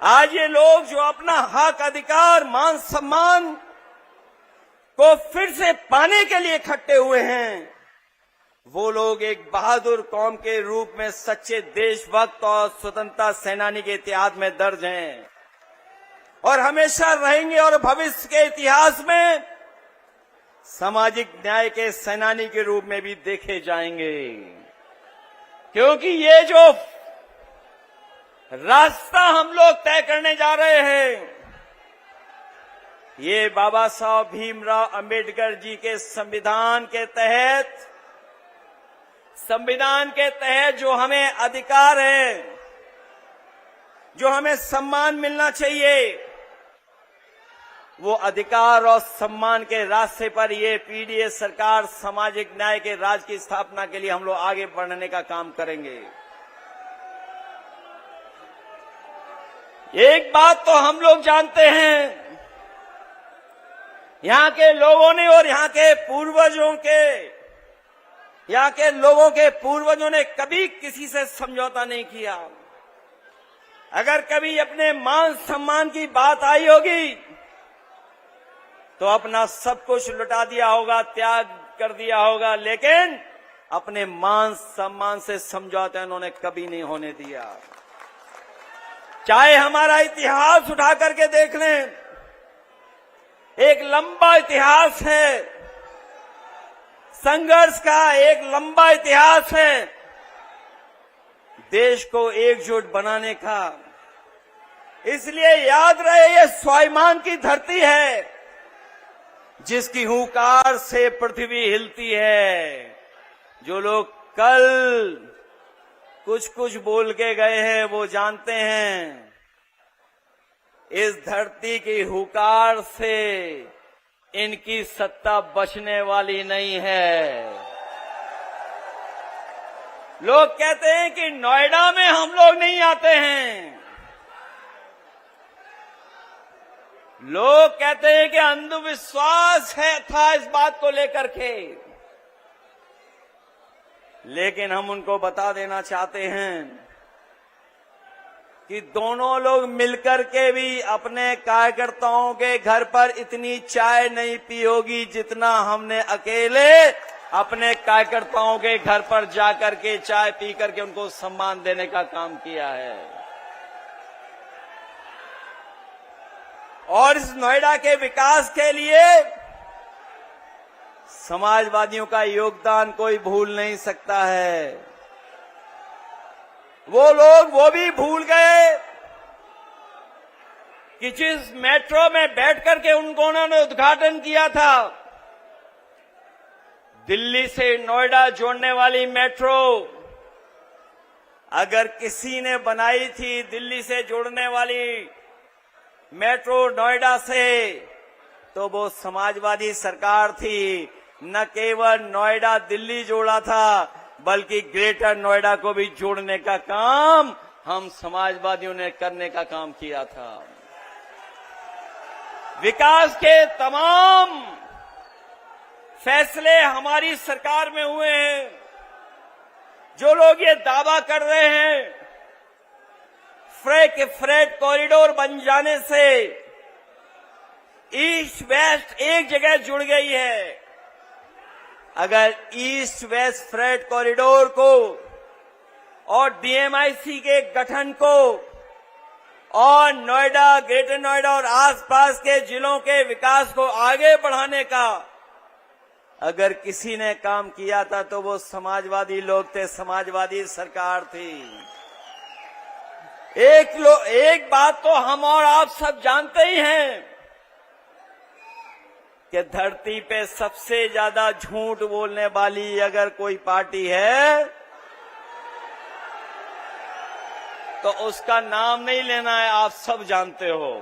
आज ये लोग जो अपना हक, अधिकार, मान सम्मान को फिर से पाने के लिए इकट्ठे हुए हैं, वो लोग एक बहादुर कौम के रूप में सच्चे देशभक्त और स्वतंत्रता सेनानी के इतिहास में दर्ज हैं और हमेशा रहेंगे और भविष्य के इतिहास में सामाजिक न्याय के सेनानी के रूप में भी देखे जाएंगे। क्योंकि ये जो रास्ता हम लोग तय करने जा रहे हैं, ये बाबा साहब भीमराव अंबेडकर जी के संविधान के तहत जो हमें अधिकार है, जो हमें सम्मान मिलना चाहिए, वो अधिकार और सम्मान के रास्ते पर ये पीडीए सरकार सामाजिक न्याय के राज की स्थापना के लिए हम लोग आगे बढ़ने का काम करेंगे। एक बात तो हम लोग जानते हैं, यहाँ के लोगों ने और यहाँ के लोगों के पूर्वजों ने कभी किसी से समझौता नहीं किया। अगर कभी अपने मान सम्मान की बात आई होगी तो अपना सब कुछ लुटा दिया होगा, त्याग कर दिया होगा, लेकिन अपने मान सम्मान से समझौता उन्होंने कभी नहीं होने दिया। चाहे हमारा इतिहास उठा करके देख लें, एक लंबा इतिहास है, संघर्ष का एक लंबा इतिहास है, देश को एकजुट बनाने का। इसलिए याद रहे, ये स्वाभिमान की धरती है जिसकी हुंकार से पृथ्वी हिलती है। जो लोग कल कुछ बोल के गए हैं वो जानते हैं, इस धरती की हुंकार से इनकी सत्ता बचने वाली नहीं है। लोग कहते हैं कि नोएडा में हम लोग नहीं आते हैं, लोग कहते हैं कि अंधविश्वास था इस बात को लेकर के, लेकिन हम उनको बता देना चाहते हैं कि दोनों लोग मिलकर के भी अपने कार्यकर्ताओं के घर पर इतनी चाय नहीं पी होगी जितना हमने अकेले अपने कार्यकर्ताओं के घर पर जाकर के चाय पी करके उनको सम्मान देने का काम किया है। और इस नोएडा के विकास के लिए समाजवादियों का योगदान कोई भूल नहीं सकता है। वो लोग वो भी भूल गए कि जिस मेट्रो में बैठ करके उन्होंने उद्घाटन किया था, दिल्ली से नोएडा जोड़ने वाली मेट्रो, अगर किसी ने बनाई थी दिल्ली से जोड़ने वाली मेट्रो नोएडा से, तो वो समाजवादी सरकार थी। न केवल नोएडा दिल्ली जोड़ा था, बल्कि ग्रेटर नोएडा को भी जोड़ने का काम हम समाजवादियों ने करने का काम किया था। विकास के तमाम फैसले हमारी सरकार में हुए हैं। जो लोग ये दावा कर रहे हैं फ्रेट कॉरिडोर बन जाने से ईस्ट वेस्ट एक जगह जुड़ गई है, अगर ईस्ट वेस्ट फ्रेट कॉरिडोर को और डीएमआईसी के गठन को और नोएडा, ग्रेटर नोएडा और आसपास के जिलों के विकास को आगे बढ़ाने का अगर किसी ने काम किया था तो वो समाजवादी लोग थे, समाजवादी सरकार थी। एक बात तो हम और आप सब जानते ही हैं कि धरती पे सबसे ज्यादा झूठ बोलने वाली अगर कोई पार्टी है तो उसका नाम नहीं लेना है, आप सब जानते हो।